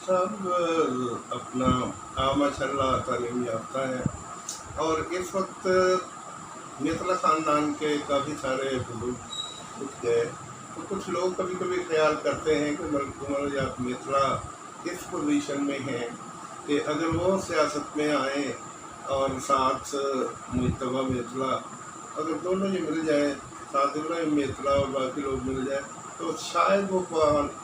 صاحب اپنا ماشاء اللہ تعلیم یافتہ ہے، اور اس وقت مثلا خاندان کے کافی سارے بزرگ اٹھ گئے، تو کچھ لوگ کبھی کبھی خیال کرتے ہیں کہ ملک عمر یا مثلا اس پوزیشن میں ہیں کہ اگر وہ سیاست میں آئیں اور ساتھ مشتبہ مثلا، اگر دونوں یہ مل جائیں، ساتھ ابراہیم مثلا اور باقی لوگ مل جائیں، تو شاید وہ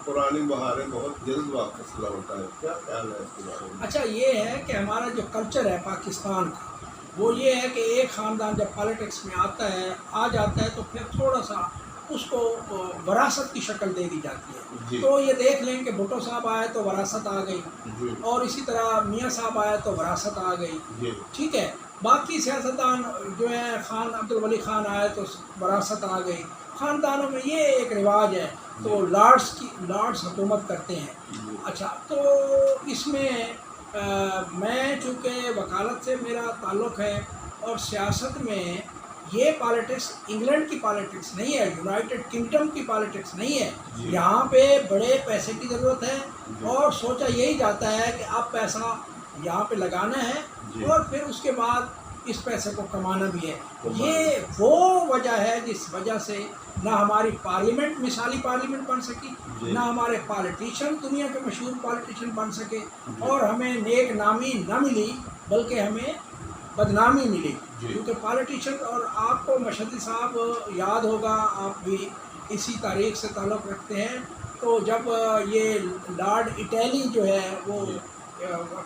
پرانی بہاریں بہت جلد واپس لوٹ آئے. کیا خیال ہے اس کے بارے میں؟ اچھا، یہ ہے کہ ہمارا جو کلچر ہے پاکستان کا، وہ یہ ہے کہ ایک خاندان جب پالیٹکس میں آ جاتا ہے تو پھر تھوڑا سا اس کو وراثت کی شکل دے دی جاتی ہے. جی تو یہ دیکھ لیں کہ بھٹو صاحب آئے تو وراثت آ گئی، جی اور اسی طرح میاں صاحب آئے تو وراثت آ گئی. جی ٹھیک ہے، باقی سیاستدان جو ہیں، خان عبدالولی خان آئے تو وراثت آ گئی. خاندانوں میں یہ ایک رواج ہے. تو لارڈس حکومت کرتے ہیں. جی اچھا، تو اس میں میں چونکہ وکالت سے میرا تعلق ہے، اور سیاست میں یہ پالیٹکس انگلینڈ کی پالیٹکس نہیں ہے، یونائٹڈ کنگڈم کی پالیٹکس نہیں ہے. جی یہاں پہ بڑے پیسے کی ضرورت ہے، جی اور سوچا یہی جاتا ہے کہ اب پیسہ یہاں پہ لگانا ہے، جی اور پھر اس کے بعد اس پیسے کو کمانا بھی ہے. کمانا. یہ وہ وجہ ہے جس وجہ سے نہ ہماری پارلیمنٹ مثالی پارلیمنٹ بن سکی، جی نہ ہمارے پالیٹیشین دنیا کے مشہور پالیٹیشین بن سکے، جی اور ہمیں نیک نامی نہ ملی بلکہ ہمیں بدنامی ملی. جی کیونکہ پالیٹیشین، اور آپ کو مشہدی صاحب یاد ہوگا، آپ بھی اسی تاریخ سے تعلق رکھتے ہیں، تو جب یہ لارڈ اٹیلی جو ہے وہ g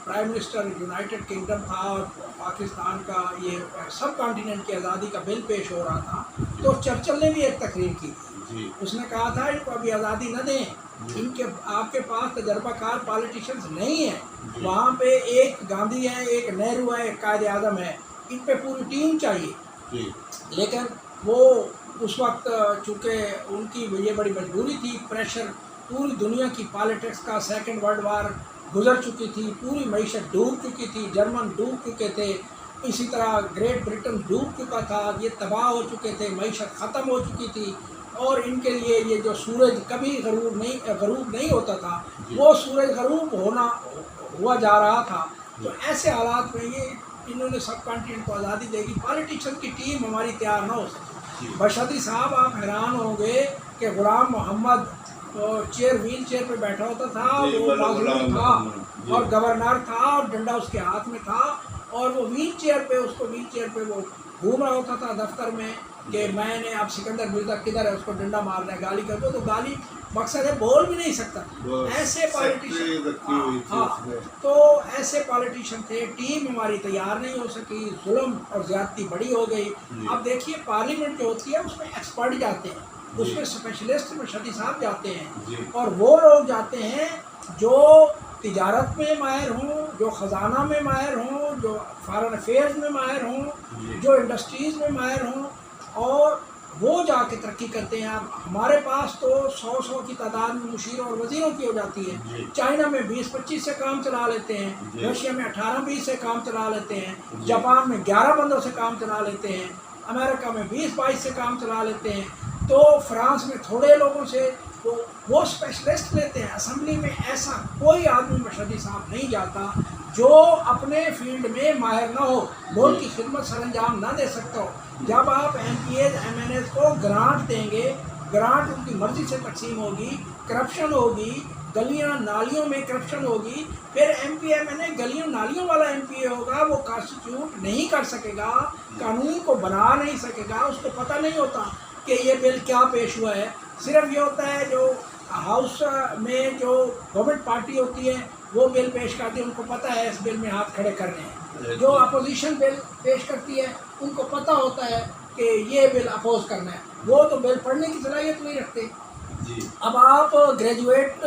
prime minister United kingdom تھا، اور پاکستان کا یہ سب کانٹیننٹ کی آزادی کا بل پیش ہو رہا تھا، تو چرچل نے بھی ایک تقریر کی تھی. جی اس نے کہا تھا ان کو ابھی آزادی نہ دیں، جی آپ کے پاس تجربہ کار پالیٹیشینز نہیں ہیں. جی وہاں پہ ایک گاندھی ہے، ایک نہرو ہے، ایک قائد اعظم ہے، ان پہ پوری ٹیم چاہیے. جی لیکن وہ اس وقت چونکہ ان کی یہ بڑی مجبوری تھی، پریشر، پوری دنیا کی پالیٹکس کا، سیکنڈ ورلڈ وار گزر چکی تھی، پوری معیشت ڈوب چکی تھی، جرمن ڈوب چکے تھے، اسی طرح گریٹ برٹن ڈوب چکا تھا، یہ تباہ ہو چکے تھے، معیشت ختم ہو چکی تھی، اور ان کے لیے یہ جو سورج کبھی غروب نہیں ہوتا تھا، جی وہ سورج غروب ہوا جا رہا تھا. تو جی ایسے حالات میں انہوں نے سب کانٹیننٹ کو آزادی دے گی، پالیٹیشین کی ٹیم ہماری تیار نہ ہو سکی. جی بشدی صاحب، آپ حیران ہوں گے کہ غلام محمد ویل چیئر پہ بیٹھا ہوتا تھا، جی وہ غلام معزول تھا، محمد. جی اور گورنر تھا، اور ڈنڈا اس کے ہاتھ میں تھا، اور وہ ویل چیئر پہ وہ گھوم رہا ہوتا تھا دفتر میں کہ جی میں نے اب سکندر مرزا کدھر ہے، اس کو ڈنڈا مارنا ہے، گالی کر دو، تو گالی مقصد ہے بول بھی نہیں سکتا. وہ ایسے سیکٹری پالیٹیشین، رکھی ہوئی تھی ہاں، اس نے. تو ایسے پالیٹیشین تھے، ٹیم ہماری تیار نہیں ہو سکی، ظلم اور زیادتی بڑی ہو گئی. جی اب دیکھیے، پارلیمنٹ جو ہوتی ہے اس میں ایکسپرٹ جاتے ہیں، اس جی میں اسپیشلسٹ مشہدی صاحب جاتے ہیں، جی اور وہ لوگ جاتے ہیں جو تجارت میں ماہر ہوں، جو خزانہ میں ماہر ہوں، جو فارن افیئرز میں ماہر ہوں، جی جو انڈسٹریز میں ماہر ہوں، اور وہ جا کے ترقی کرتے ہیں. اب ہمارے پاس تو 100 کی تعداد میں مشیروں اور وزیروں کی ہو جاتی ہے. جی چائنا میں 20-25 سے کام چلا لیتے ہیں، جی رشیا میں 18-20 سے کام چلا لیتے ہیں، جی جاپان میں 11 بندوں سے کام چلا لیتے ہیں، امریکہ میں 20-22 سے کام چلا لیتے ہیں. تو فرانس میں تھوڑے لوگوں سے وہ اسپیشلسٹ لیتے ہیں. اسمبلی میں ایسا کوئی آدمی مشہدی صاحب نہیں جاتا جو اپنے فیلڈ میں ماہر نہ ہو، ملک کی خدمت سر انجام نہ دے سکتا ہو. جب آپ M P As M N As کو گرانٹ دیں گے، گرانٹ ان کی مرضی سے تقسیم ہوگی، کرپشن ہوگی، گلیاں نالیوں میں کرپشن ہوگی، پھر ایم پی ایم این اے گلیوں نالیوں والا ایم پی اے ہوگا، وہ کانسٹیٹیوٹ نہیں کر سکے گا، قانون کو بنا نہیں سکے گا، اس کو پتہ نہیں ہوتا کہ یہ بل کیا پیش ہوا ہے. صرف یہ ہوتا ہے جو ہاؤس میں جو گورنمنٹ پارٹی ہوتی ہے وہ بل پیش کرتی ہے، ان کو پتہ ہے اس بل میں ہاتھ کھڑے کرنے ہیں. جو اپوزیشن بل پیش کرتی ہے ان کو پتہ ہوتا ہے کہ یہ بل اپوز کرنا ہے، وہ تو بل پڑھنے کی صلاحیت نہیں رکھتے. جی اب آپ گریجویٹ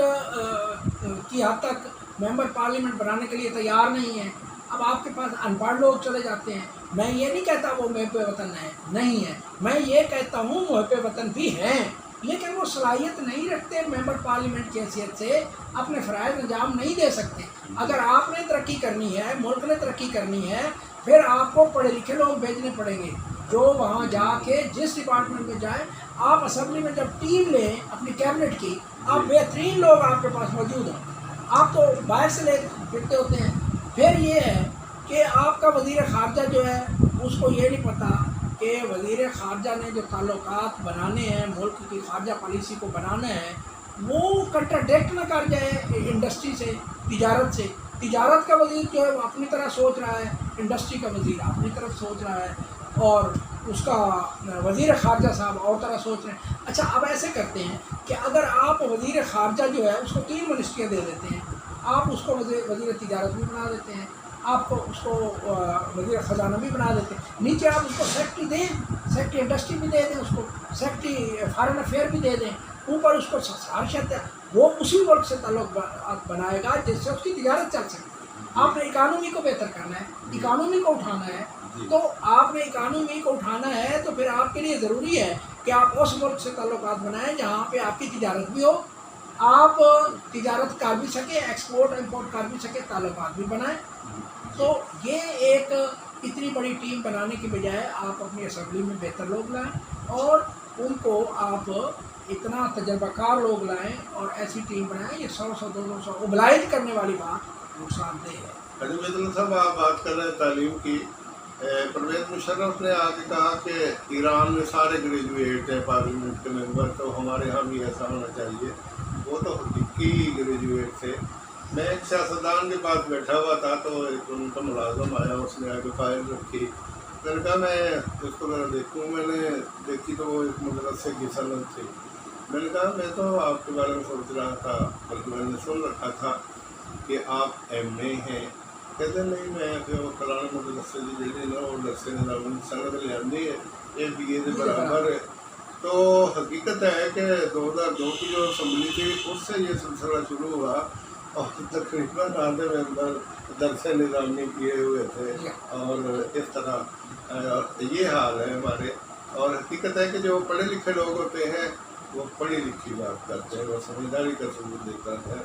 کی حد تک ممبر پارلیمنٹ بنانے کے لیے تیار نہیں ہیں. اب آپ کے پاس ان پڑھ لوگ چلے جاتے ہیں. میں یہ نہیں کہتا وہ محب وطن ہے، نہیں ہے، میں یہ کہتا ہوں محب وطن بھی ہیں، لیکن وہ صلاحیت نہیں رکھتے ممبر پارلیمنٹ کی حیثیت سے، اپنے فرائض انجام نہیں دے سکتے. اگر آپ نے ترقی کرنی ہے، ملک نے ترقی کرنی ہے، پھر آپ کو پڑھے لکھے لوگ بھیجنے پڑیں گے جو وہاں جا کے جس ڈپارٹمنٹ میں جائیں. آپ اسمبلی میں جب ٹیم لیں اپنی کیبنٹ کی، آپ بہترین لوگ آپ کے پاس موجود ہوں، آپ تو باہر سے لے پھرتے ہوتے ہیں. پھر یہ ہے کہ آپ کا وزیر خارجہ جو ہے اس کو یہ نہیں پتہ کہ وزیر خارجہ نے جو تعلقات بنانے ہیں، ملک کی خارجہ پالیسی کو بنانا ہے، وہ کنٹراڈکٹ نہ کر جائے انڈسٹری سے، تجارت سے. تجارت کا وزیر جو ہے وہ اپنی طرح سوچ رہا ہے، انڈسٹری کا وزیر اپنی طرف سوچ رہا ہے، اور اس کا وزیر خارجہ صاحب اور طرح سوچ رہے ہیں. اچھا اب ایسے کرتے ہیں کہ اگر آپ وزیر خارجہ جو ہے اس کو 3 منسٹریاں دے دیتے ہیں، آپ اس کو وزیر تجارت بھی بنا دیتے ہیں، آپ کو اس کو وزیر خزانہ بھی بنا دیتے ہیں، نیچے آپ اس کو سیکٹری دیں، سیکٹری انڈسٹری بھی دے دیں، اس کو سیکٹری فارن افیئر بھی دے دیں، اوپر اس کو سارشت ہے، وہ اسی ملک سے تعلق بنائے گا جس سے اس کی تجارت چل سکے. آپ نے اکانومی کو بہتر کرنا ہے، اکانومی کو اٹھانا ہے. تو آپ نے اکانومی کو اٹھانا ہے تو پھر آپ کے لیے ضروری ہے کہ آپ اس ملک سے تعلقات بنائیں جہاں پہ آپ کی تجارت بھی ہو، آپ تجارت کر بھی سکیں، ایکسپورٹ امپورٹ کر بھی سکیں، تعلقات بھی بنائیں. تو یہ ایک اتنی بڑی ٹیم بنانے کی بجائے آپ اپنی اسمبلی میں بہتر لوگ لائیں اور ان کو آپ اتنا تجربہ کار لوگ لائیں اور ایسی ٹیم بنائیں. یہ 100 اوبلائز کرنے والی بات نقصان دہ ہے. میدن صاحب آپ بات کر رہے ہیں تعلیم کی. پرویز مشرف نے آگے کہا کہ ایران میں سارے گریجویٹ ہیں پارلیمنٹ کے ممبر، تو ہمارے یہاں بھی ایسا ہونا چاہیے. وہ تو حقیقی گریجویٹ تھے. میں ایک سیاستدان کے پاس بیٹھا ہوا تھا تو ایک ان کا ملازم آیا، اس نے آگے فائل رکھی. میں نے کہا میں اس کو ذرا دیکھوں. میں نے دیکھی تو وہ ایک مدرسے کی صنعت تھی. میں نے کہا میں تو آپ کے بارے میں سوچ رہا تھا، بلکہ میں نے سن رکھا تھا کہ آپ ایم اے ہیں. کہتے نہیں میں فلاں مدرسے کی جیڑی نا وہ درسے نظام صنعت لے ہے، یہ بی اے کے برابر ہے. تو حقیقت ہے کہ 2002 کی جو اسمبلی تھی اس سے یہ سلسلہ شروع ہوا اور تقریباً آدھے ممبر درس نظامی کیے ہوئے تھے. اور اس طرح یہ حال ہے ہمارے. اور حقیقت ہے کہ جو پڑھے لکھے لوگ ہوتے ہیں وہ پڑھی لکھی بات کرتے ہیں، وہ سمجھداری کا ثبوت دیتا ہے.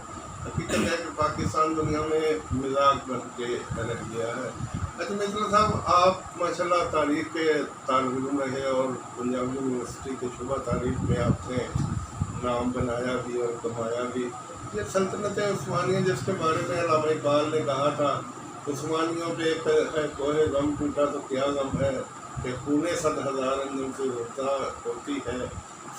حقیقت ہے کہ پاکستان دنیا میں مزاج بن کے رہ گیا ہے. اچھا مثلا صاحب، آپ ماشاء اللہ تاریخ کے طالب علم رہے اور پنجاب یونیورسٹی کے شعبہ تاریخ میں آپ نے نام بنایا بھی اور کمایا بھی. یہ سلطنت عثمانیہ جس کے بارے میں علامہ اقبال نے کہا تھا، عثمانیوں پہ کوہ غم ٹوٹا تو کیا غم ہے کہ خون 100,000 انجم سے ہوتی ہے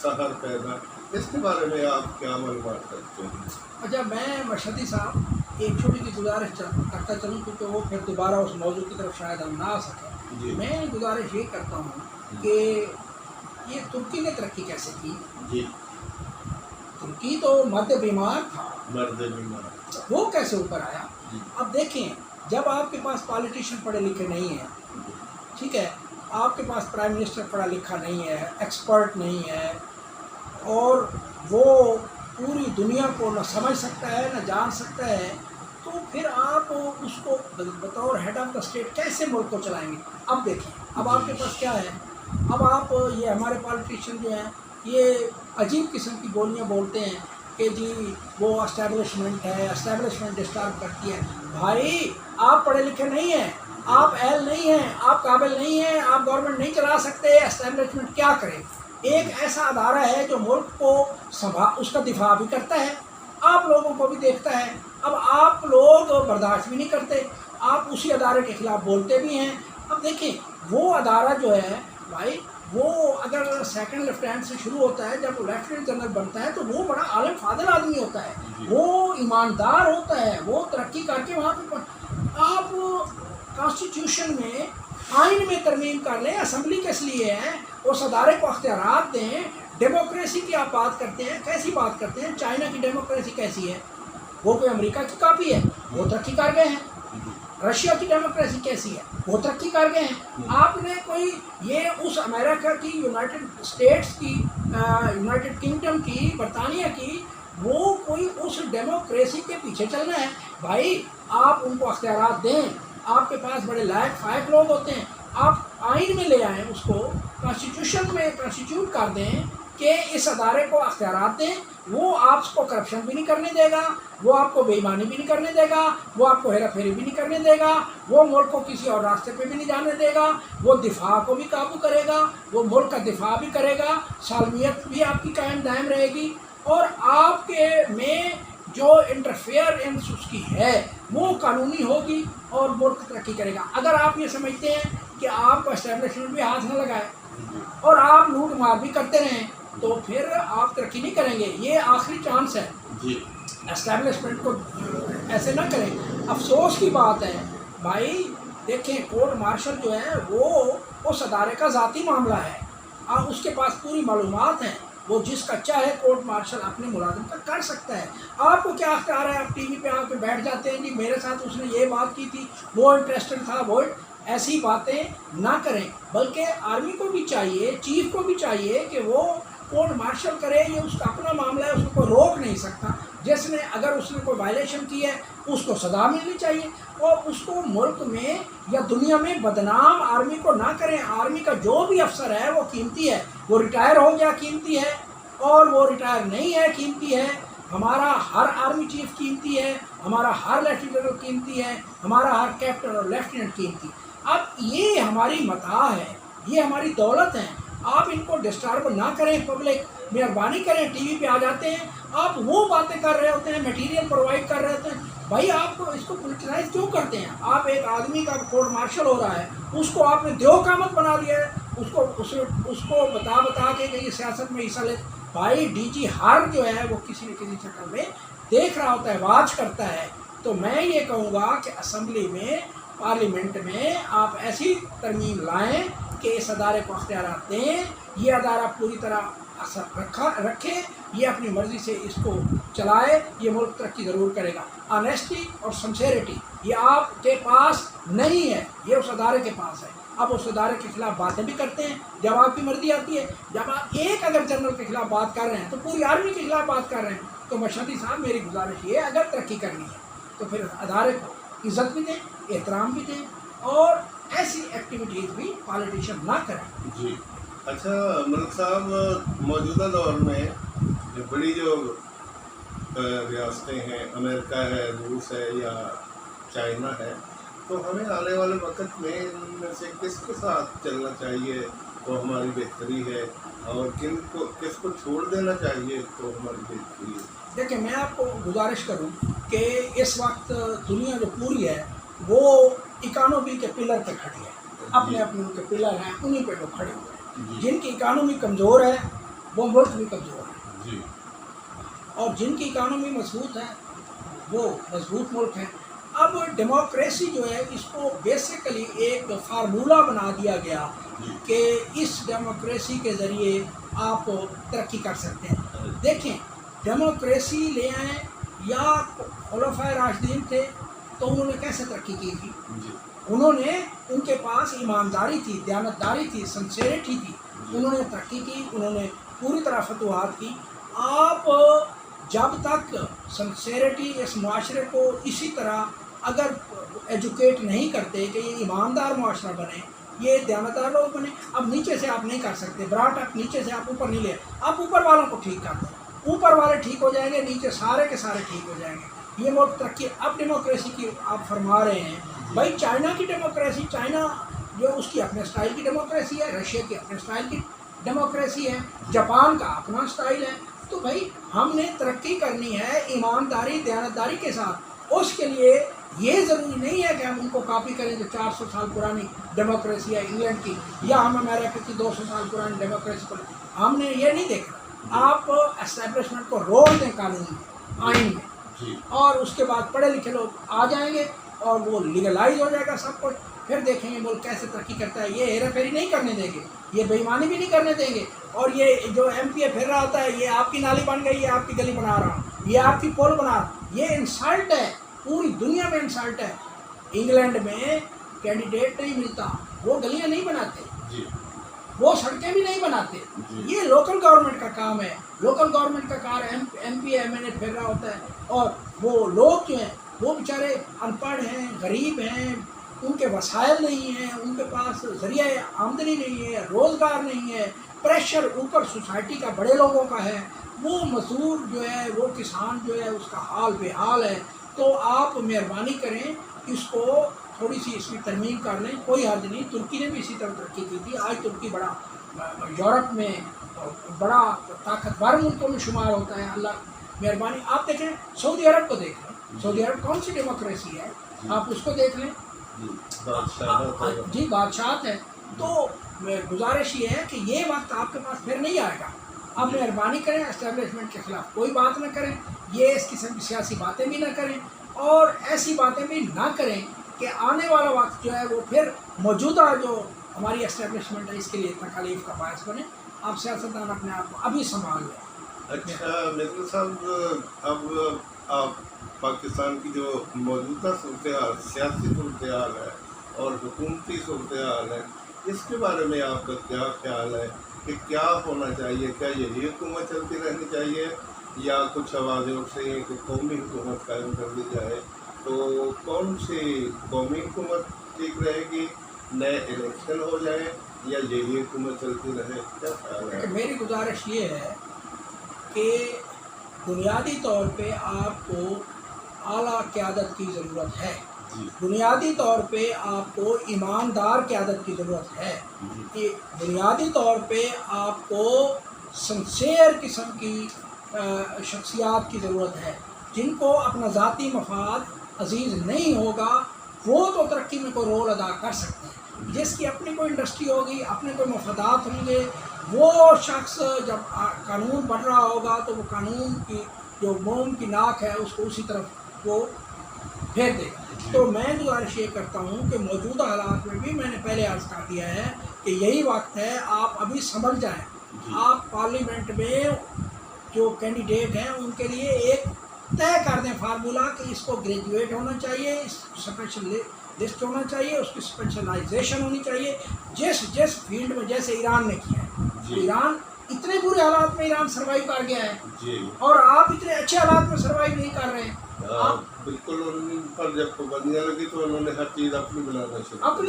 سحر پیدا. اس کے بارے میں آپ کیا معلومات کرتے ہیں؟ اچھا میں مشہدی صاحب ایک چھوٹی سی گزارش کرتا چلوں کیونکہ وہ پھر دوبارہ اس موضوع کی طرف شاید ہم نہ آ سکیں. میں گزارش یہ کرتا ہوں کہ یہ ترکی نے ترقی کیسے کی؟ جی ترکی تو مرد بیمار تھا، مرد بیمار، وہ کیسے اوپر آیا؟ اب دیکھیں، جب آپ کے پاس پالیٹیشین پڑھے لکھے نہیں ہیں، ٹھیک ہے، آپ کے پاس پرائم منسٹر پڑھا لکھا نہیں ہے، ایکسپرٹ نہیں ہے، اور وہ پوری دنیا کو نہ سمجھ سکتا ہے نہ جان سکتا ہے، تو پھر آپ اس کو بطور ہیڈ آف دا اسٹیٹ کیسے ملک کو چلائیں گے؟ اب دیکھیں، اب آپ کے پاس کیا ہے، اب آپ یہ ہمارے پالیٹیشین جو ہیں یہ عجیب قسم کی بولیاں بولتے ہیں کہ جی وہ اسٹیبلشمنٹ ہے، اسٹیبلشمنٹ ڈسٹرب کرتی ہے. بھائی آپ پڑھے لکھے نہیں ہیں، آپ اہل نہیں ہیں، آپ قابل نہیں ہیں، آپ گورنمنٹ نہیں چلا سکتے. اسٹیبلشمنٹ کیا کرے؟ ایک ایسا ادارہ ہے جو ملک کو اس کا دفاع بھی کرتا ہے، آپ لوگوں کو بھی دیکھتا ہے. اب آپ لوگ برداشت بھی نہیں کرتے، آپ اسی ادارے کے خلاف بولتے بھی ہیں. اب دیکھیں وہ ادارہ جو ہے بھائی، وہ اگر سیکنڈ لیفٹیننٹ سے شروع ہوتا ہے، جب وہ لیفٹیننٹ جنرل بنتا ہے تو وہ بڑا عالم فاضل آدمی ہوتا ہے، وہ ایماندار ہوتا ہے، وہ ترقی کر کے وہاں پہ آپ کانسٹیٹیوشن میں آئین میں ترمیم کر لیں. اسمبلی کس لیے ہے؟ اس ادارے کو اختیارات دیں. ڈیموکریسی کی آپ بات کرتے ہیں، کیسی بات کرتے ہیں؟ چائنا کی ڈیموکریسی کیسی ہے؟ وہ کوئی امریکہ کی کاپی ہے؟ وہ ترقی کر گئے ہیں. رشیا کی ڈیموکریسی کیسی ہے؟ وہ ترقی کر گئے ہیں. آپ نے کوئی یہ اس امریکہ کی، یونائٹڈ اسٹیٹس کی، یونائٹڈ کنگڈم کی، برطانیہ کی، وہ کوئی اس ڈیموکریسی کے پیچھے چلنا ہے؟ بھائی آپ ان کو اختیارات دیں. آپ کے پاس بڑے لائق فائق لوگ ہوتے ہیں، آپ آئین میں لے آئیں، اس کو کانسٹیٹیوشن میں کانسٹیٹیوٹ کر دیں کہ اس ادارے کو اختیارات دیں. وہ آپ کو کرپشن بھی نہیں کرنے دے گا، وہ آپ کو بے ایمانی بھی نہیں کرنے دے گا، وہ آپ کو ہیرا پھیری بھی نہیں کرنے دے گا، وہ ملک کو کسی اور راستے پہ بھی نہیں جانے دے گا، وہ دفاع کو بھی قابو کرے گا، وہ ملک کا دفاع بھی کرے گا، سالمیت بھی آپ کی قائم دائم رہے گی. اور آپ کے میں جو جو انٹرفیئرنس اس کی ہے وہ قانونی ہوگی اور ملک ترقی کرے گا. اگر آپ یہ سمجھتے ہیں کہ آپ کو اسٹیبلشمنٹ بھی ہاتھ نہ لگائے اور آپ لوٹ مار بھی کرتے رہیں تو پھر آپ ترقی نہیں کریں گے. یہ آخری چانس ہے. جی اسٹیبلشمنٹ کو ایسے نہ کریں. افسوس کی بات ہے بھائی، دیکھیں کورٹ مارشل جو ہے وہ اس ادارے کا ذاتی معاملہ ہے. اس کے پاس پوری معلومات ہیں، وہ جس کا چاہے کورٹ مارشل اپنے ملازم کا کر سکتا ہے. آپ کو کیا اختیار ہے؟ آپ ٹی وی پہ آ کے بیٹھ جاتے ہیں جی میرے ساتھ اس نے یہ بات کی تھی، وہ انٹرسٹڈ تھا. وہ ایسی باتیں نہ کریں. بلکہ آرمی کو بھی چاہیے، چیف کو بھی چاہیے کہ وہ کورٹ مارشل کرے. یہ اس کا اپنا معاملہ ہے، اس کو کوئی روک نہیں سکتا. جس نے اگر اس نے کوئی وائلیشن کی ہے اس کو سزا ملنی چاہیے، اور اس کو ملک میں یا دنیا میں بدنام آرمی کو نہ کریں. آرمی کا جو بھی افسر ہے وہ قیمتی ہے. وہ ریٹائر ہو گیا قیمتی ہے، اور وہ ریٹائر نہیں ہے قیمتی ہے. ہمارا ہر آرمی چیف قیمتی ہے، ہمارا ہر لیفٹیننٹ جنرل قیمتی ہے، ہمارا ہر کیپٹن اور لیفٹیننٹ قیمتی. اب یہ ہماری متاع ہے، یہ ہماری دولت ہے. آپ ان کو ڈسٹرب نہ کریں. پبلک مہربانی کریں، ٹی وی پہ آ جاتے ہیں، آپ وہ باتیں کر رہے ہوتے ہیں، میٹیریل پرووائڈ کر رہے ہوتے ہیں. بھائی آپ کو اس کو پولیٹیسائز کیوں کرتے ہیں؟ آپ ایک آدمی کا کورٹ مارشل ہو رہا ہے، اس کو آپ نے دیو قامت بنا دیا ہے. اس کو بتا کے کہ یہ سیاست میں حصہ لے. بھائی ڈی جی ہر جو ہے وہ کسی نہ کسی شکل میں دیکھ رہا ہوتا ہے، واچ کرتا ہے. تو میں یہ کہوں گا کہ اسمبلی میں، پارلیمنٹ میں آپ ایسی ترمیم لائیں کہ اس ادارے کو اختیارات دیں. یہ ادارہ پوری طرح اثر رکھے، یہ اپنی مرضی سے اس کو چلائے. یہ ملک ترقی ضرور کرے گا. آنیسٹی اور سنسیریٹی یہ آپ کے پاس نہیں ہے، یہ اس ادارے کے پاس ہے. آپ اس ادارے کے خلاف باتیں بھی کرتے ہیں جب آپ کی مرضی آتی ہے. جب آپ ایک اگر جنرل کے خلاف بات کر رہے ہیں تو پوری آرمی کے خلاف بات کر رہے ہیں. تو مشہدی صاحب میری گزارش یہ ہے، اگر ترقی کرنی ہے تو پھر ادارے کو عزت بھی دیں، احترام بھی دیں، اور ایسی ایکٹیویٹیز بھی پالیٹیشین نہ کریں. جی اچھا ملک صاحب، موجودہ دور میں بڑی جو ریاستیں ہیں، امریکہ ہے، روس ہے یا چائنا ہے، تو ہمیں آنے والے وقت میں ان میں سے کس کے ساتھ چلنا چاہیے تو ہماری بہتری ہے، اور کس کو چھوڑ دینا چاہیے تو ہماری بہتری ہے؟ دیکھیں میں آپ کو گزارش کروں کہ اس وقت دنیا جو پوری ہے وہ اکانومی کے پلر پہ کھڑی ہے. اپنے اپنے ان کے پلر ہیں، انہیں پہ وہ کھڑے ہوئے ہیں. جن کی اکانومی کمزور ہے وہ ملک بھی کمزور ہے، جی اور جن کی اکانومی مضبوط ہے وہ مضبوط ملک ہے. اب ڈیموکریسی جو ہے اس کو بیسیکلی ایک فارمولہ بنا دیا گیا کہ اس ڈیموکریسی کے ذریعے آپ ترقی کر سکتے ہیں. دیکھیں ڈیموکریسی لے آئیں یا خلفائے راشدین تھے تو انہوں نے کیسے ترقی کی تھی؟ انہوں نے، ان کے پاس ایمانداری تھی، دیانتداری تھی، سنسیریٹی تھی. انہوں نے ترقی کی، انہوں نے پوری طرح فتوحات کی. آپ جب تک سنسیریٹی اس معاشرے کو اسی طرح اگر ایجوکیٹ نہیں کرتے کہ یہ ایماندار معاشرہ بنے، یہ دیانتدار لوگ بنے، اب نیچے سے آپ نہیں کر سکتے. براٹ اپ نیچے سے آپ اوپر نہیں لے، آپ اوپر والوں کو ٹھیک کر دیں، اوپر والے ٹھیک ہو جائیں گے، نیچے سارے کے سارے ٹھیک ہو جائیں گے. یہ ملک ترقی. اب ڈیموکریسی کی آپ فرما رہے ہیں، بھائی چائنا کی ڈیموکریسی، چائنا جو اس کی اپنے اسٹائل کی ڈیموکریسی ہے، رشیا کی اپنے اسٹائل کی ڈیموکریسی ہے، جاپان کا اپنا اسٹائل ہے. تو بھائی ہم نے ترقی کرنی ہے ایمانداری دیانتداری کے ساتھ. اس کے لیے یہ ضروری نہیں ہے کہ ہم ان کو کاپی کریں جو 400 سال پرانی ڈیموکریسی ہے انگلینڈ کی، یا ہم امریکہ کی 200 سال پرانی ڈیموکریسی کو. ہم نے یہ نہیں دیکھنا. آپ اسٹیبلشمنٹ کو رول دیں قانون میں، آئین میں، اور اس کے بعد پڑھے لکھے لوگ آ جائیں گے اور وہ لیگلائز ہو جائے گا سب کچھ. پھر دیکھیں گے ملک کیسے ترقی کرتا ہے. یہ ہیرا پھیری نہیں کرنے دیں گے، یہ بے ایمانی بھی نہیں کرنے دیں گے. اور یہ جو ایم پی اے پھر رہا ہوتا ہے، یہ آپ کی نالی بن گئی، یہ آپ کی گلی بنا رہا ہوں، یہ آپ کی پول بنا رہا ہوں، یہ انسلٹ ہے، پوری دنیا میں انسلٹ ہے. انگلینڈ میں کینڈیڈیٹ نہیں ملتا، وہ گلیاں نہیں بناتے، وہ سڑکیں بھی نہیں بناتے. یہ لوکل گورنمنٹ کا کام ہے. لوکل گورنمنٹ کا کار ایم پی ایم این اے پھر رہا ہوتا ہے. اور وہ لوگ جو ہیں وہ بیچارے ان پڑھ ہیں، غریب ہیں، ان کے وسائل نہیں ہیں، ان کے پاس ذریعہ آمدنی نہیں ہے، روزگار نہیں ہے. پریشر اوپر سوسائٹی کا بڑے لوگوں کا ہے. وہ مزدور جو ہے، وہ کسان جو ہے، اس کا حال بے حال ہے. تو آپ مہربانی کریں اس کو تھوڑی سی اس کی ترمیم کر لیں، کوئی حرج نہیں. ترکی نے بھی اسی طرح ترقی کی تھی. آج ترکی یورپ میں بڑا طاقتور ملکوں میں شمار ہوتا ہے. اللہ مہربانی آپ دیکھیں سعودی عرب کو دیکھ لیں، سعودی عرب کون سی ڈیموکریسی ہے، آپ اس کو دیکھ لیں، جی بادشاہت ہے. تو گزارش یہ ہے کہ یہ وقت آپ کے پاس پھر نہیں آئے گا. آپ مہربانی کریں اسٹیبلشمنٹ کے خلاف کوئی بات نہ کریں، یہ اس قسم کی سیاسی باتیں بھی نہ کریں، اور ایسی باتیں بھی نہ کریں کہ آنے والا وقت جو ہے وہ پھر موجودہ جو ہماری اسٹیبلشمنٹ ہے اس کے لیے تکالیف کا باعث بنے. آپ سیاستدان اپنے آپ کو ابھی سنبھال لیں. اچھا مرزا صاحب، اب آپ پاکستان کی جو موجودہ صورتحال، سیاسی صورتحال ہے اور حکومتی صورتحال ہے، اس کے بارے میں آپ کا کیا خیال ہے کہ کیا ہونا چاہیے؟ کیا یہی حکومت چلتی رہنی چاہیے یا کچھ آوازیں اٹھ رہی ہیں کہ قومی حکومت قائم کر دی جائے؟ تو کون سی قومی حکومت ٹھیک رہے گی، نئے الیکشن ہو جائیں یا یہی حکومت چلتی رہے؟ کیا خیال ہے؟ میری گزارش یہ ہے کہ بنیادی طور پہ آپ کو اعلیٰ قیادت کی ضرورت ہے. بنیادی طور پہ آپ کو ایماندار قیادت کی ضرورت ہے. کہ بنیادی طور پہ آپ کو سنسیئر قسم کی شخصیات کی ضرورت ہے جن کو اپنا ذاتی مفاد عزیز نہیں ہوگا. وہ تو ترقی میں کوئی رول ادا کر سکتے ہیں، جس کی اپنی کوئی انڈسٹری ہوگی، اپنے کوئی مفادات ہوں گے، وہ شخص جب قانون بڑھ رہا ہوگا تو وہ قانون کی جو موم کی ناک ہے اس کو اسی طرف وہ پھیر دے گا. تو میں گزارش یہ کرتا ہوں کہ موجودہ حالات میں بھی میں نے پہلے عرض کر دیا ہے کہ یہی وقت ہے، آپ ابھی سمجھ جائیں. آپ پارلیمنٹ میں جو کینڈیڈیٹ ہیں ان کے لیے ایک طے کر دیں فارمولہ کہ اس کو گریجویٹ ہونا چاہیے، اس اسپیشل لسٹ ہونا چاہیے، اس کی اسپیشلائزیشن ہونی چاہیے جس فیلڈ میں، جیسے ایران نے کیا ہے. ایران اتنے برے حالات میں ایران سروائیو کر گیا ہے اور آپ اتنے اچھے حالات میں سروائیو نہیں کر رہے ہیں. بالکل ان پر جب پابندیاں لگی تو انہوں نے ہر چیز اپنی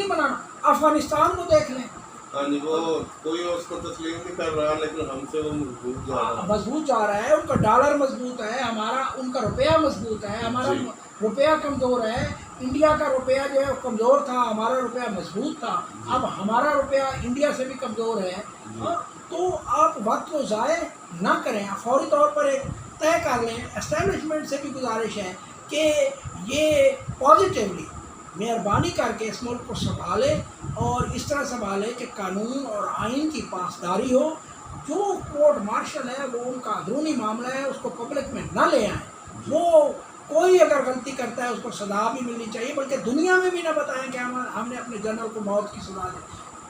بنانا. افغانستان کو دیکھ لیں. ہاں جی، وہ کوئی اس کو تسلیم نہیں کر رہا لیکن ہم سے وہ مضبوط جا رہا ہے. ان کا ڈالر مضبوط ہے، ہمارا ان کا روپیہ مضبوط ہے. ہمارا روپیہ کمزور ہے. انڈیا کا روپیہ جو ہے کمزور تھا، ہمارا روپیہ مضبوط تھا. اب ہمارا روپیہ انڈیا سے بھی کمزور ہے. تو آپ وقت کو ضائع نہ کریں، فوری طور پر ایک طے کر لیں. اسٹیبلشمنٹ سے بھی گزارش ہے کہ یہ پازیٹیولی مہربانی کر کے اس ملک کو سنبھالے اور اس طرح سنبھالے کہ قانون اور آئین کی پاسداری ہو. جو کورٹ مارشل ہے وہ ان کا اندرونی معاملہ ہے، اس کو پبلک میں نہ لے آئیں. وہ کوئی اگر غلطی کرتا ہے اس کو سزا بھی ملنی چاہیے، بلکہ دنیا میں بھی نہ بتائیں کہ ہم نے اپنے جنرل کو موت کی سزا دی.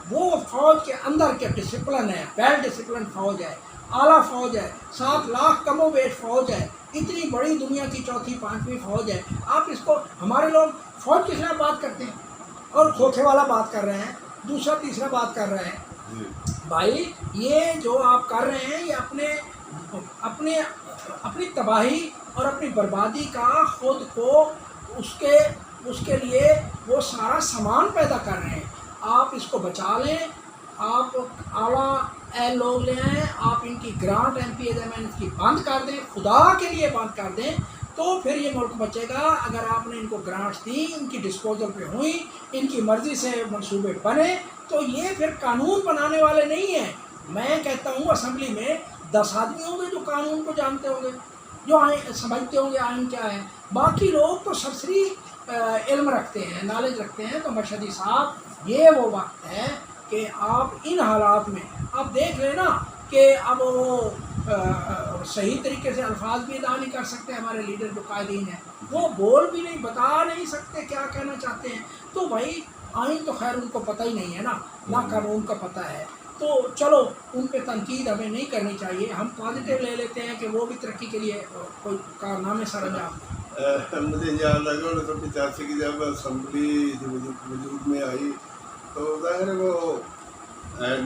وہ فوج کے اندر کے ڈسپلن ہے، ویل ڈسپلن فوج ہے، اعلیٰ فوج ہے، 7 لاکھ کم و بیش فوج ہے، اتنی بڑی دنیا کی 4تھی 5ویں فوج ہے. آپ اس کو، ہمارے لوگ فوج کے خلاف بات کرتے ہیں اور کھوکھے والا بات کر رہے ہیں، دوسرا تیسرا بات کر رہے ہیں. بھائی یہ جو آپ کر رہے ہیں یہ اپنی تباہی اور اپنی بربادی کا خود کو اس کے لیے وہ سارا سامان پیدا کر رہے ہیں. آپ اس کو بچا لیں. آپ اعلیٰ لوگ لے آئیں، آپ ان کی گرانٹ ایم پی ایز کی بند کر دیں، خدا کے لیے بند کر دیں، تو پھر یہ ملک بچے گا. اگر آپ نے ان کو گرانٹس دی، ان کی ڈسپوزل پہ ہوئیں، ان کی مرضی سے منصوبے بنے، تو یہ پھر قانون بنانے والے نہیں ہیں. میں کہتا ہوں اسمبلی میں 10 آدمی ہوں گے جو قانون کو جانتے ہوں گے، جو سمجھتے ہوں گے آئین کیا ہے. باقی لوگ تو سرسری علم رکھتے ہیں، نالج رکھتے ہیں. تو مشہدی صاحب یہ وہ وقت ہے کہ آپ ان حالات میں آپ دیکھ لیں نا کہ اب وہ صحیح طریقے سے الفاظ بھی ادا نہیں کر سکتے. ہمارے لیڈر جو قائدین ہیں وہ بول بھی نہیں، بتا نہیں سکتے کیا کہنا چاہتے ہیں. تو بھائی آئین تو خیر ان کو پتہ ہی نہیں ہے نا، نہ قانون کا پتہ ہے. تو چلو ان پہ تنقید ہمیں نہیں کرنی چاہیے. ہم پازیٹیو لے لیتے ہیں کہ وہ بھی ترقی کے لیے کوئی کارنامے سر انجام دیں. مجھے یاد لگا 1985 کی جب اسمبلی وجود میں آئی تو ظاہر وہ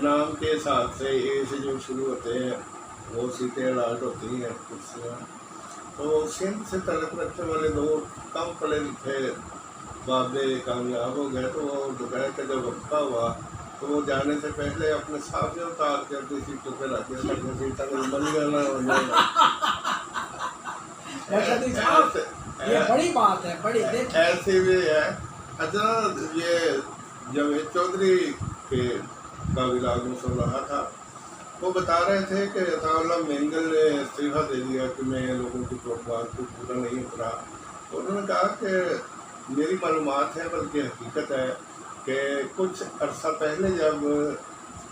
نام کے حساب سے اے سے جو شروع ہوتے ہیں وہ سیٹیں الاٹ ہوتی ہیں، کرسیاں. تو سندھ سے تعلق رکھنے والے 2 کم پڑھے لکھے بابے کامیاب ہو گئے. تو وہ دوپہر کا جب وقفہ ہوا تو وہ جانے سے پہلے اپنے ساتھیوں اتار کے اپنی سیٹوں پہ رکھ دیا تھا، سیٹیں بن جانا ہو جانا. یہ بڑی بات ہے، بڑی ایسی بھی ہے. اچھا، یہ جاوید چودھری کے قابل آگو سن رہا تھا وہ بتا رہے تھے کہ عطا اللہ مینگل نے استعفیٰ دے دیا کہ میں لوگوں کی توقعات کو پورا نہیں اترا. تو انہوں نے کہا کہ میری معلومات ہے بلکہ حقیقت ہے کہ کچھ عرصہ پہلے جب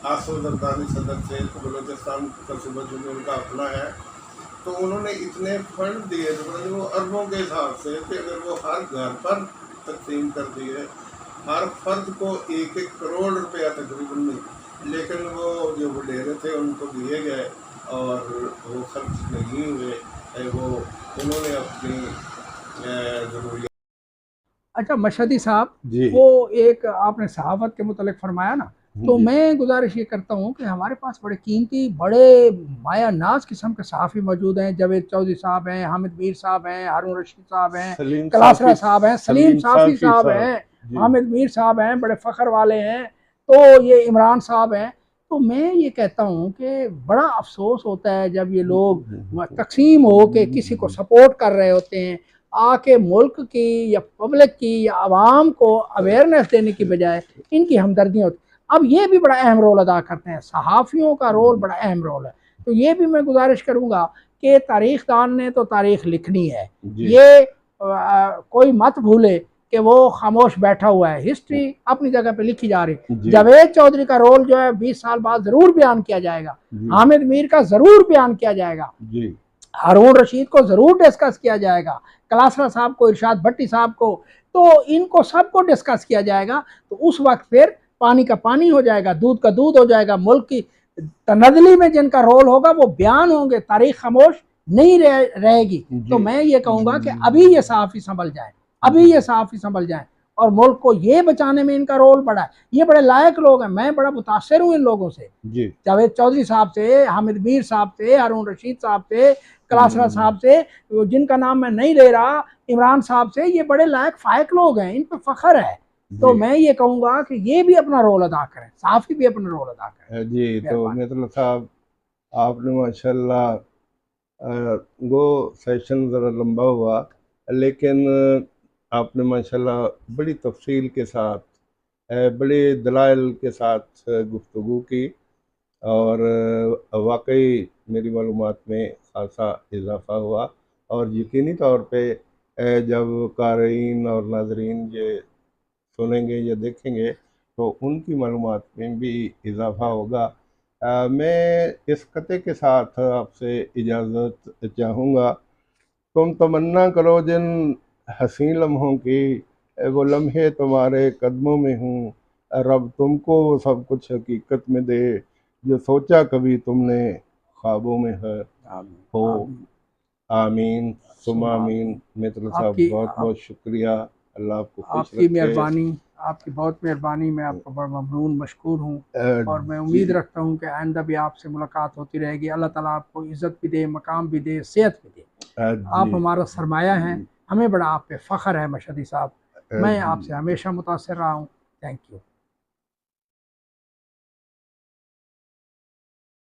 آصف زرداری صدر تھے تو بلوچستان کا صوبہ جو ان کا اپنا ہے تو انہوں نے اتنے فنڈ دیے تھے وہ اربوں کے حساب سے کہ اگر وہ ہر گھر پر تقسیم کر دیے ہر فرد کو 1-1 کروڑ روپیہ تقریباً نہیں لیکن وہ جو وڈیرے تھے ان کو دیے گئے اور وہ خرچ نہیں ہوئے وہ انہوں نے اپنی ضروریات. اچھا مشہدی صاحب جی وہ ایک آپ نے صحافت کے متعلق فرمایا نا تو میں گزارش یہ کرتا ہوں کہ ہمارے پاس بڑے قیمتی بڑے مایا ناز قسم کے صحافی موجود ہیں. جاوید چودھری صاحب ہیں, حامد میر صاحب ہیں, ہارون رشید صاحب ہیں, کلاسرا صاحب ہیں, سلیم صافی صاحب ہیں, حامد میر صاحب ہیں, بڑے فخر والے ہیں, تو یہ عمران صاحب ہیں. تو میں یہ کہتا ہوں کہ بڑا افسوس ہوتا ہے جب یہ لوگ تقسیم ہو کے کسی کو سپورٹ کر رہے ہوتے ہیں, آ کے ملک کی یا پبلک کی یا عوام کو اویئرنیس دینے کی بجائے ان کی ہمدردیاں ہوتی. اب یہ بھی بڑا اہم رول ادا کرتے ہیں, صحافیوں کا رول بڑا اہم رول ہے. تو یہ بھی میں گزارش کروں گا کہ تاریخ دان نے تو تاریخ لکھنی ہے, یہ کوئی مت بھولے کہ وہ خاموش بیٹھا ہوا ہے, ہسٹری اپنی جگہ پہ لکھی جا رہی ہے. جاوید چودھری کا رول جو ہے 20 سال بعد ضرور بیان کیا جائے گا, حامد میر کا ضرور بیان کیا جائے گا, ہارون رشید کو ضرور ڈسکس کیا جائے گا, کلاسرا صاحب کو, ارشاد بھٹی صاحب کو, تو ان کو سب کو ڈسکس کیا جائے گا. تو اس وقت پھر پانی کا پانی ہو جائے گا, دودھ کا دودھ ہو جائے گا. ملک کی تنزلی میں جن کا رول ہوگا وہ بیان ہوں گے, تاریخ خاموش نہیں رہے گی. تو میں یہ کہوں گا کہ ابھی یہ صحافی سنبھل جائیں, ابھی یہ صحافی سنبھل جائیں, اور ملک کو یہ بچانے میں ان کا رول بڑا ہے. یہ بڑے لائق لوگ ہیں, میں بڑا متاثر ہوں ان لوگوں سے, جاوید چودھری صاحب سے, حامد میر صاحب سے, ہارون رشید صاحب سے, کلاسرا صاحب سے, جن کا نام میں نہیں لے رہا, عمران صاحب سے. یہ بڑے لائق فائق لوگ ہیں, ان پہ فخر ہے. تو میں یہ کہوں گا کہ یہ بھی اپنا رول ادا کریں, صحافی بھی اپنا رول ادا کریں. جی تو مطلب صاحب آپ نے ماشاءاللہ وہ سیشن ذرا لمبا ہوا لیکن آپ نے ماشاءاللہ بڑی تفصیل کے ساتھ بڑے دلائل کے ساتھ گفتگو کی اور واقعی میری معلومات میں خاصا اضافہ ہوا. اور یقینی طور پہ جب قارئین اور ناظرین یہ سنیں گے یا دیکھیں گے تو ان کی معلومات میں بھی اضافہ ہوگا. میں اس قطعے کے ساتھ آپ سے اجازت چاہوں گا. تم تمنا کرو جن حسین لمحوں کی, وہ لمحے تمہارے قدموں میں ہوں, رب تم کو وہ سب کچھ حقیقت میں دے جو سوچا کبھی تم نے خوابوں میں ہے ہو. آمین ثم آمین. مطلب صاحب بہت بہت شکریہ, اللہ آپ کو خوش رکھے. آپ کی مہربانی, آپ کی بہت مہربانی, میں آپ کا بڑا ممنون مشکور ہوں, اور میں امید رکھتا ہوں کہ آئندہ بھی آپ سے ملاقات ہوتی رہے گی. اللہ تعالیٰ آپ کو عزت بھی دے, مقام بھی دے, صحت بھی دے. آپ ہمارا سرمایہ ہیں, ہمیں بڑا آپ پہ فخر ہے مشہدی صاحب. میں آپ سے ہمیشہ متاثر رہا ہوں. Thank you.